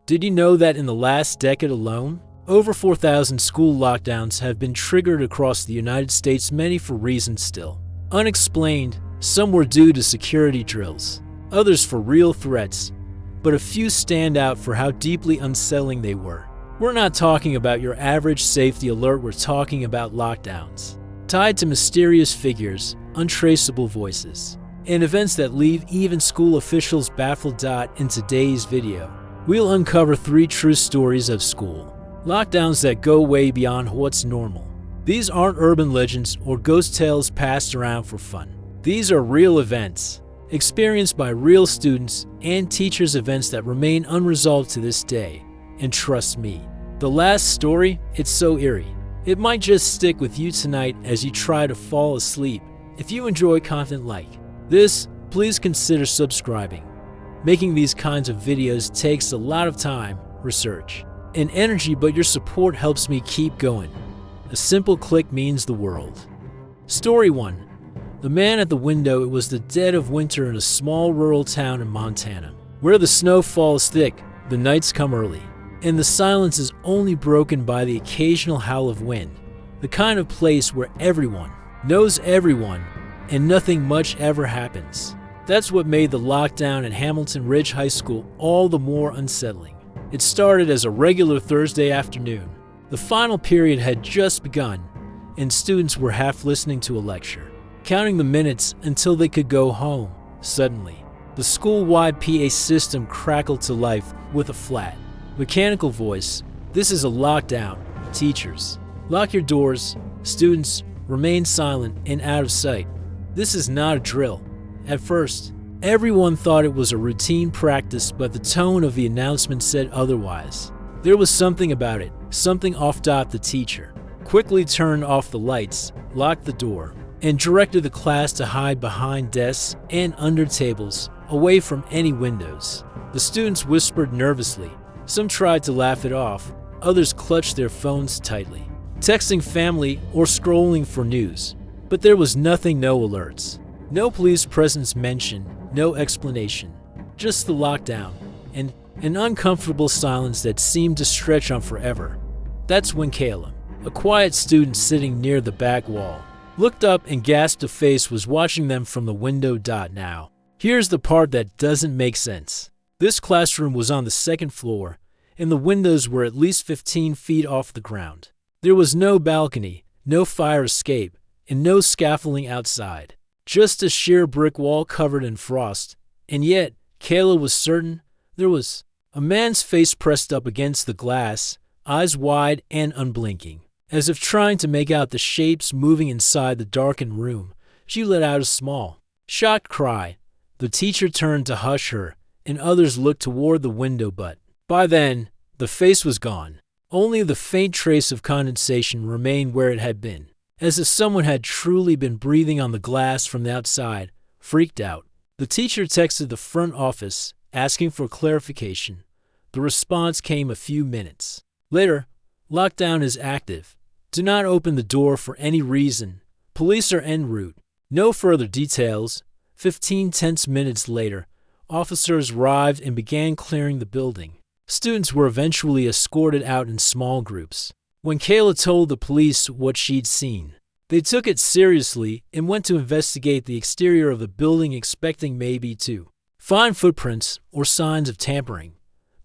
Did you know that in the last decade alone, over 4,000 school lockdowns have been triggered across the United States, many for reasons still unexplained? Some were due to security drills, others for real threats, but a few stand out for how deeply unsettling they were. We're not talking about your average safety alert, we're talking about lockdowns tied to mysterious figures, untraceable voices, and events that leave even school officials baffled. In today's video, we'll uncover 3 true stories of school lockdowns that go way beyond what's normal. These aren't urban legends or ghost tales passed around for fun. These are real events, experienced by real students and teachers, events that remain unresolved to this day. And trust me, the last story, it's so eerie, it might just stick with you tonight as you try to fall asleep. If you enjoy content like this, please consider subscribing. Making these kinds of videos takes a lot of time, research, and energy, but your support helps me keep going. A simple click means the world. Story 1. The Man at the Window. It was the dead of winter in a small rural town in Montana, where the snow falls thick, the nights come early, and the silence is only broken by the occasional howl of wind. The kind of place where everyone knows everyone and nothing much ever happens. That's what made the lockdown at Hamilton Ridge High School all the more unsettling. It started as a regular Thursday afternoon. The final period had just begun, and students were half listening to a lecture, counting the minutes until they could go home. Suddenly, the school-wide PA system crackled to life with a flat, mechanical voice. "This is a lockdown. Teachers, lock your doors. Students, remain silent and out of sight. This is not a drill." At first, everyone thought it was a routine practice, but the tone of the announcement said otherwise. There was something about it, something off. The teacher quickly turned off the lights, locked the door, and directed the class to hide behind desks and under tables, away from any windows. The students whispered nervously. Some tried to laugh it off, others clutched their phones tightly, texting family or scrolling for news. But there was nothing, no alerts, no police presence mentioned, no explanation, just the lockdown and an uncomfortable silence that seemed to stretch on forever. That's when Caleb, a quiet student sitting near the back wall, looked up and gasped. A face was watching them from the window. Now, here's the part that doesn't make sense. This classroom was on the 2nd floor, and the windows were at least 15 feet off the ground. There was no balcony, no fire escape, and no scaffolding outside. Just a sheer brick wall covered in frost. And yet, Kayla was certain there was a man's face pressed up against the glass, eyes wide and unblinking. As if trying to make out the shapes moving inside the darkened room, she let out a small, shocked cry. The teacher turned to hush her, and others looked toward the window, but by then, the face was gone. Only the faint trace of condensation remained where it had been, as if someone had truly been breathing on the glass from the outside. Freaked out, the teacher texted the front office, asking for clarification. The response came a few minutes later. "Lockdown is active. Do not open the door for any reason. Police are en route." No further details. 15 tense minutes later, officers arrived and began clearing the building. Students were eventually escorted out in small groups. When Kayla told the police what she'd seen, they took it seriously and went to investigate the exterior of the building, expecting maybe to find footprints or signs of tampering.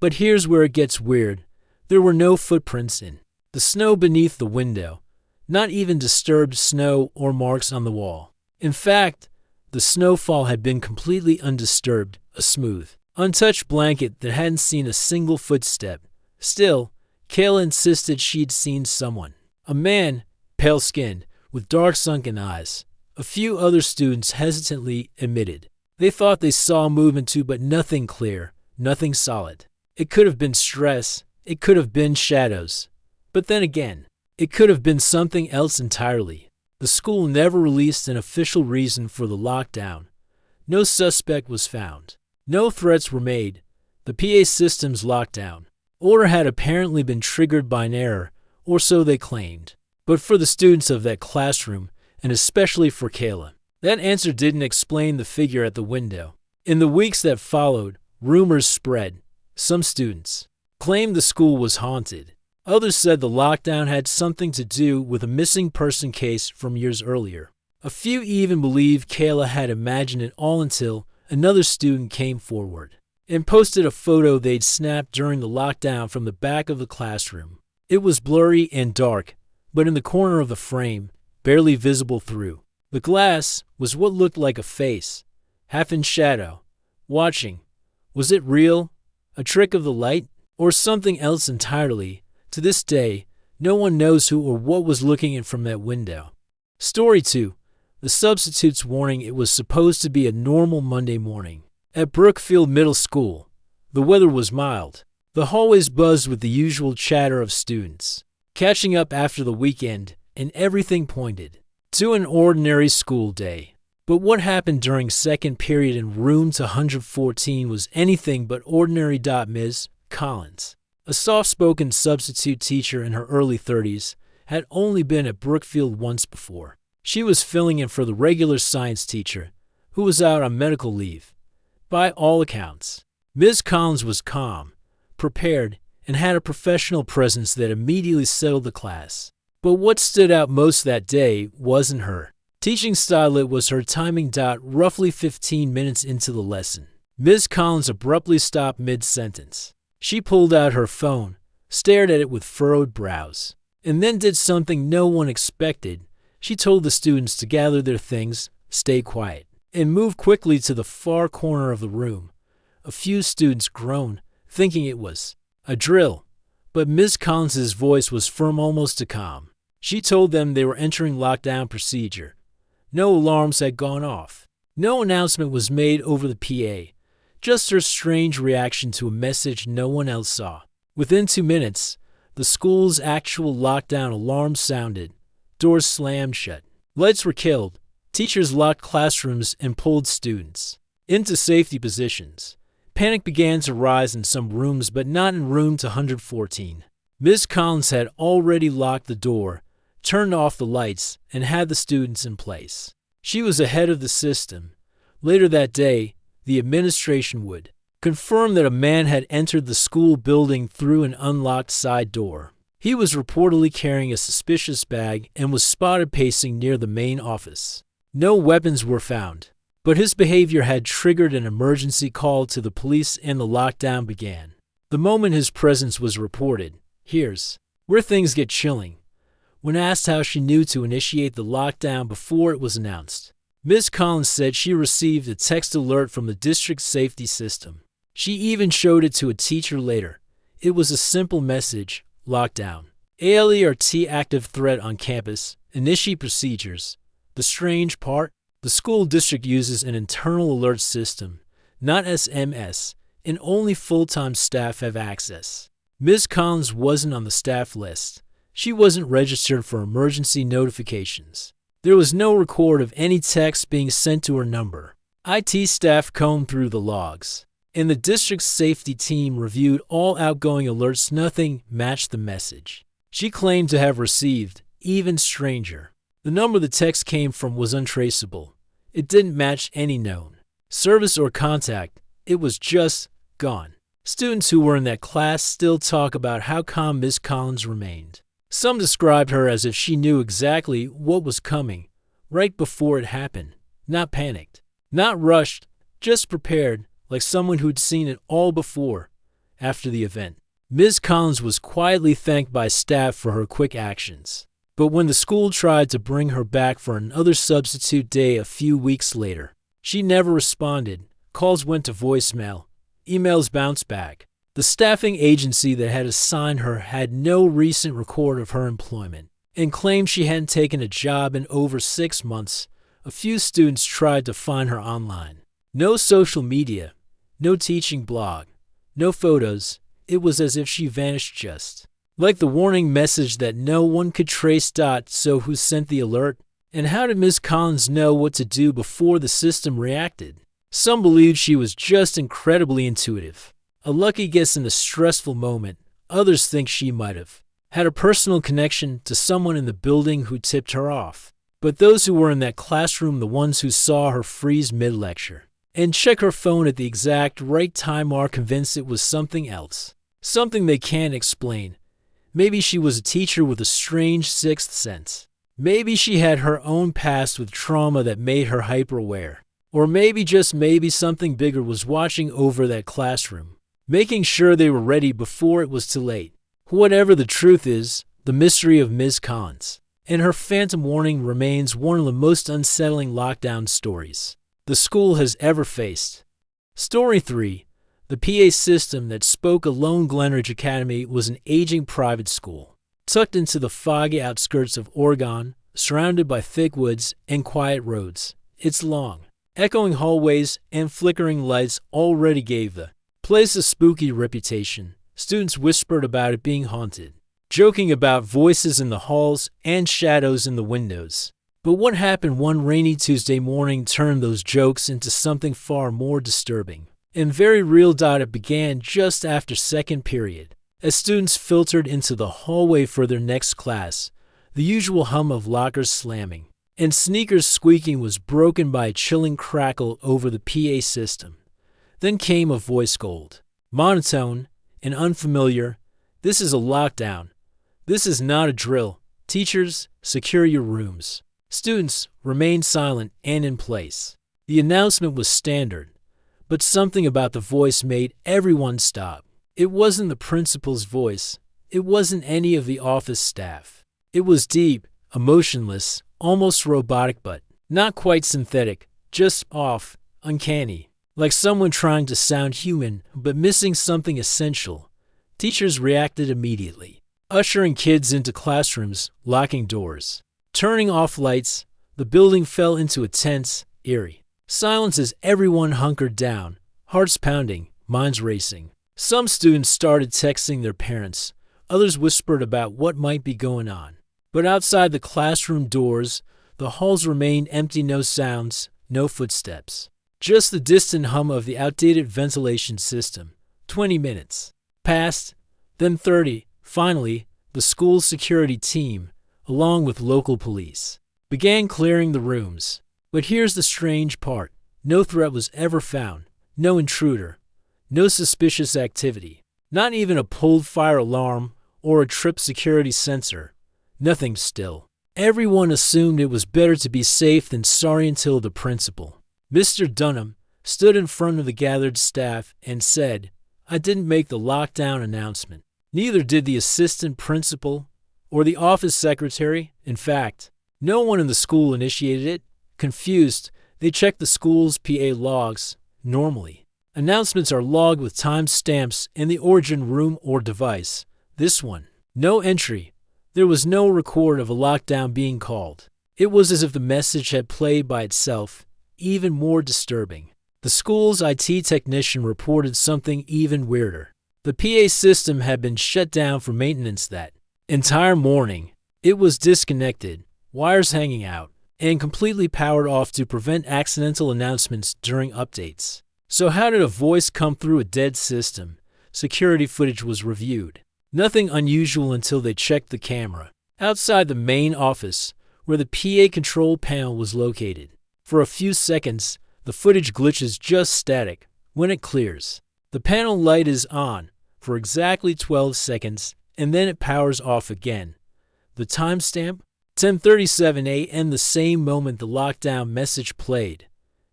But here's where it gets weird. There were no footprints in the snow beneath the window, not even disturbed snow or marks on the wall. In fact, the snowfall had been completely undisturbed, a smooth, untouched blanket that hadn't seen a single footstep. Still, Kayla insisted she'd seen someone. A man, pale-skinned, with dark sunken eyes. A few other students hesitantly admitted they thought they saw movement too, but nothing clear, nothing solid. It could have been stress, it could have been shadows. But then again, it could have been something else entirely. The school never released an official reason for the lockdown. No suspect was found. No threats were made. The PA system's lockdown order had apparently been triggered by an error, or so they claimed. But for the students of that classroom, and especially for Kayla, that answer didn't explain the figure at the window. In the weeks that followed, rumors spread. Some students claimed the school was haunted. Others said the lockdown had something to do with a missing person case from years earlier. A few even believed Kayla had imagined it all until another student came forward and posted a photo they'd snapped during the lockdown from the back of the classroom. It was blurry and dark, but in the corner of the frame, barely visible through the glass, was what looked like a face, half in shadow, watching. Was it real? A trick of the light? Or something else entirely? To this day, no one knows who or what was looking in from that window. Story 2. The substitute's warning. It was supposed to be a normal Monday morning. At Brookfield Middle School, the weather was mild. The hallways buzzed with the usual chatter of students catching up after the weekend, and everything pointed to an ordinary school day. But what happened during second period in room 114 was anything but ordinary. Ms. Collins, a soft-spoken substitute teacher in her early 30s, had only been at Brookfield once before. She was filling in for the regular science teacher, who was out on medical leave. By all accounts, Ms. Collins was calm, prepared, and had a professional presence that immediately settled the class. But what stood out most that day wasn't her teaching style, it was her timing. Roughly 15 minutes into the lesson, Ms. Collins abruptly stopped mid-sentence. She pulled out her phone, stared at it with furrowed brows, and then did something no one expected. She told the students to gather their things, stay quiet, and move quickly to the far corner of the room. A few students groaned, thinking it was a drill, but Ms. Collins's voice was firm, almost to calm. She told them they were entering lockdown procedure. No alarms had gone off. No announcement was made over the PA. Just her strange reaction to a message no one else saw. Within 2 minutes, the school's actual lockdown alarm sounded. Doors slammed shut. Lights were killed. Teachers locked classrooms and pulled students into safety positions. Panic began to rise in some rooms, but not in room 114. Ms. Collins had already locked the door, turned off the lights, and had the students in place. She was ahead of the system. Later that day, the administration would confirm that a man had entered the school building through an unlocked side door. He was reportedly carrying a suspicious bag and was spotted pacing near the main office. No weapons were found, but his behavior had triggered an emergency call to the police and the lockdown began. The moment his presence was reported, here's where things get chilling. When asked how she knew to initiate the lockdown before it was announced, Ms. Collins said she received a text alert from the district safety system. She even showed it to a teacher later. It was a simple message: lockdown. ALERT, active threat on campus, initiate procedures. The strange part? The school district uses an internal alert system, not SMS, and only full-time staff have access. Ms. Collins wasn't on the staff list. She wasn't registered for emergency notifications. There was no record of any text being sent to her number. IT staff combed through the logs, and the district's safety team reviewed all outgoing alerts. Nothing matched the message she claimed to have received. Even stranger, the number the text came from was untraceable. It didn't match any known service or contact. It was just gone. Students who were in that class still talk about how calm Ms. Collins remained. Some described her as if she knew exactly what was coming right before it happened. Not panicked, not rushed, just prepared, like someone who'd seen it all before. After the event, Ms. Collins was quietly thanked by staff for her quick actions. But when the school tried to bring her back for another substitute day a few weeks later, she never responded. Calls went to voicemail. Emails bounced back. The staffing agency that had assigned her had no recent record of her employment and claimed she hadn't taken a job in over 6 months. A few students tried to find her online. No social media, no teaching blog, no photos. It was as if she vanished, just like the warning message that no one could trace. So who sent the alert? And how did Ms. Collins know what to do before the system reacted? Some believed she was just incredibly intuitive, a lucky guess in a stressful moment. Others think she might have had a personal connection to someone in the building who tipped her off. But those who were in that classroom, the ones who saw her freeze mid-lecture and check her phone at the exact right time, are convinced it was something else. Something they can't explain. Maybe she was a teacher with a strange sixth sense. Maybe she had her own past with trauma that made her hyper-aware. Or maybe, just maybe, something bigger was watching over that classroom, making sure they were ready before it was too late. Whatever the truth is, the mystery of Ms. Collins and her phantom warning remains one of the most unsettling lockdown stories the school has ever faced. Story 3. The PA system that spoke alone. Glenridge Academy was an aging private school, tucked into the foggy outskirts of Oregon, surrounded by thick woods and quiet roads. Its long, echoing hallways and flickering lights already gave the place a spooky reputation. Students whispered about it being haunted, joking about voices in the halls and shadows in the windows. But what happened one rainy Tuesday morning turned those jokes into something far more disturbing and very real. It began just after second period. As students filtered into the hallway for their next class, the usual hum of lockers slamming and sneakers squeaking was broken by a chilling crackle over the PA system. Then came a voice, cold, monotone, and unfamiliar. "This is a lockdown. This is not a drill. Teachers, secure your rooms. Students, remain silent and in place." The announcement was standard, but something about the voice made everyone stop. It wasn't the principal's voice. It wasn't any of the office staff. It was deep, emotionless, almost robotic, but not quite synthetic, just off, uncanny, like someone trying to sound human but missing something essential. Teachers reacted immediately, ushering kids into classrooms, locking doors, turning off lights. The building fell into a tense, eerie silence as everyone hunkered down, hearts pounding, minds racing. Some students started texting their parents. Others whispered about what might be going on. But outside the classroom doors, the halls remained empty. No sounds, no footsteps. Just the distant hum of the outdated ventilation system. 20 minutes passed, then 30. Finally, the school's security team, along with local police, began clearing the rooms. But here's the strange part. No threat was ever found. No intruder. No suspicious activity. Not even a pulled fire alarm or a tripped security sensor. Nothing still. Everyone assumed it was better to be safe than sorry until the principal, Mr. Dunham, stood in front of the gathered staff and said, "I didn't make the lockdown announcement. Neither did the assistant principal or the office secretary. In fact, no one in the school initiated it." Confused, they checked the school's PA logs. Normally, announcements are logged with time stamps in the origin room or device. This one, no entry. There was no record of a lockdown being called. It was as if the message had played by itself. Even more disturbing, the school's IT technician reported something even weirder. The PA system had been shut down for maintenance that entire morning. It was disconnected, wires hanging out, and completely powered off to prevent accidental announcements during updates. So how did a voice come through a dead system? Security footage was reviewed. Nothing unusual until they checked the camera outside the main office, where the PA control panel was located. For a few seconds, the footage glitches just static. When it clears, the panel light is on for exactly 12 seconds, and then it powers off again. The timestamp? 10:37 a.m. The same moment the lockdown message played.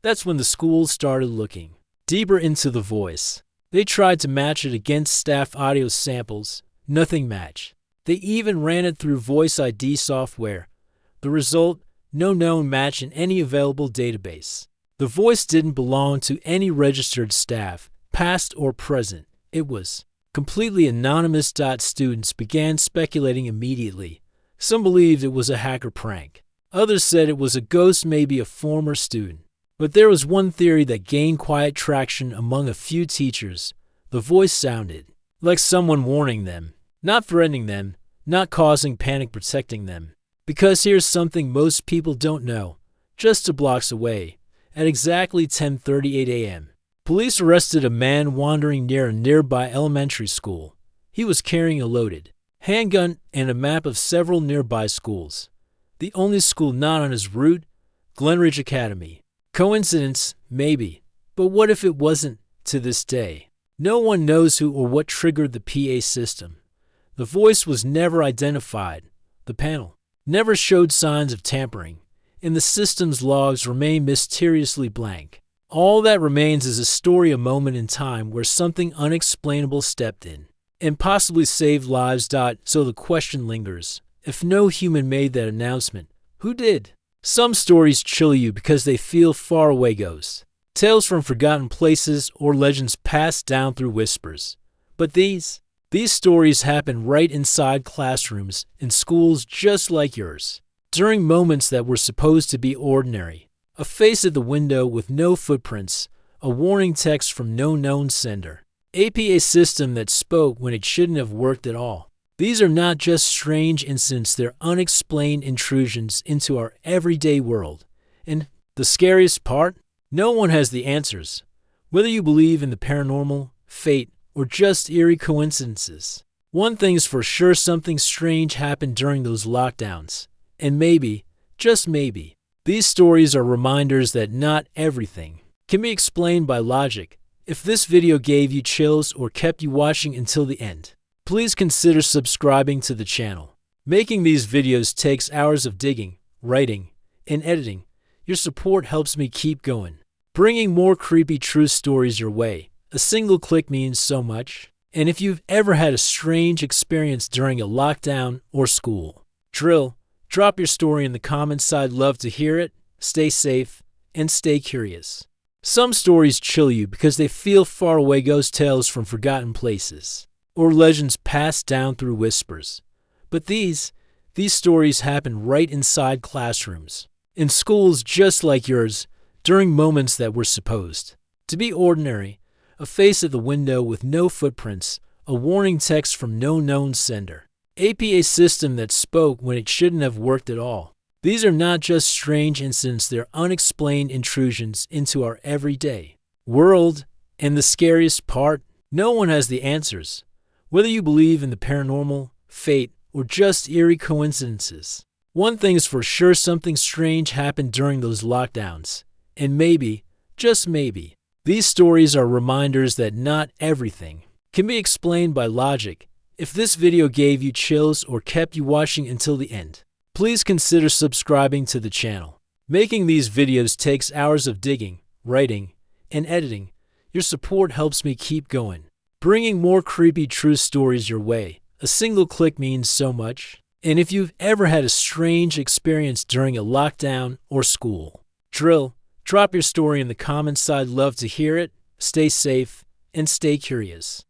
That's when the school started looking deeper into the voice. They tried to match it against staff audio samples. Nothing matched. They even ran it through Voice ID software. The result? No known match in any available database. The voice didn't belong to any registered staff, past or present. It was completely anonymous. Students began speculating immediately. Some believed it was a hacker prank. Others said it was a ghost, maybe a former student. But there was one theory that gained quiet traction among a few teachers. The voice sounded like someone warning them, not threatening them, not causing panic, protecting them. Because here's something most people don't know. Just 2 blocks away, at exactly 10:38 a.m., police arrested a man wandering near a nearby elementary school. He was carrying a loaded handgun and a map of several nearby schools. The only school not on his route? Glenridge Academy. Coincidence? Maybe. But what if it wasn't? To this day, No one knows who or what triggered the PA system. The voice was never identified. The panel never showed signs of tampering, and the system's logs remain mysteriously blank. All that remains is a story, a moment in time where something unexplainable stepped in and possibly saved lives. So the question lingers, if no human made that announcement, who did? Some stories chill you because they feel far away ghosts, tales from forgotten places, or legends passed down through whispers. But these stories happen right inside classrooms in schools just like yours, during moments that were supposed to be ordinary. A face at the window with no footprints, a warning text from no known sender, a PA system that spoke when it shouldn't have worked at all. These are not just strange incidents, they're unexplained intrusions into our everyday world. And the scariest part? No one has the answers. Whether you believe in the paranormal, fate, or just eerie coincidences, one thing's for sure, something strange happened during those lockdowns. And maybe, just maybe, these stories are reminders that not everything can be explained by logic. If this video gave you chills or kept you watching until the end, please consider subscribing to the channel. Making these videos takes hours of digging, writing, and editing. Your support helps me keep going, bringing more creepy true stories your way. A single click means so much. And if you've ever had a strange experience during a lockdown or school drill, drop your story in the comments. I'd love to hear it. Stay safe and stay curious. Some stories chill you because they feel far away, ghost tales from forgotten places, or legends passed down through whispers. But these stories happen right inside classrooms, in schools just like yours, during moments that were supposed to be ordinary. A face at the window with no footprints, a warning text from no known sender, a PA system that spoke when it shouldn't have worked at all. These are not just strange incidents, they're unexplained intrusions into our everyday world. And the scariest part? No one has the answers. Whether you believe in the paranormal, fate, or just eerie coincidences, one thing's for sure, something strange happened during those lockdowns. And maybe, just maybe, these stories are reminders that not everything can be explained by logic. If this video gave you chills or kept you watching until the end, please consider subscribing to the channel. Making these videos takes hours of digging, writing, and editing. Your support helps me keep going, bringing more creepy true stories your way. A single click means so much. And if you've ever had a strange experience during a lockdown or school drill, drop your story in the comments. I'd love to hear it. Stay safe and stay curious.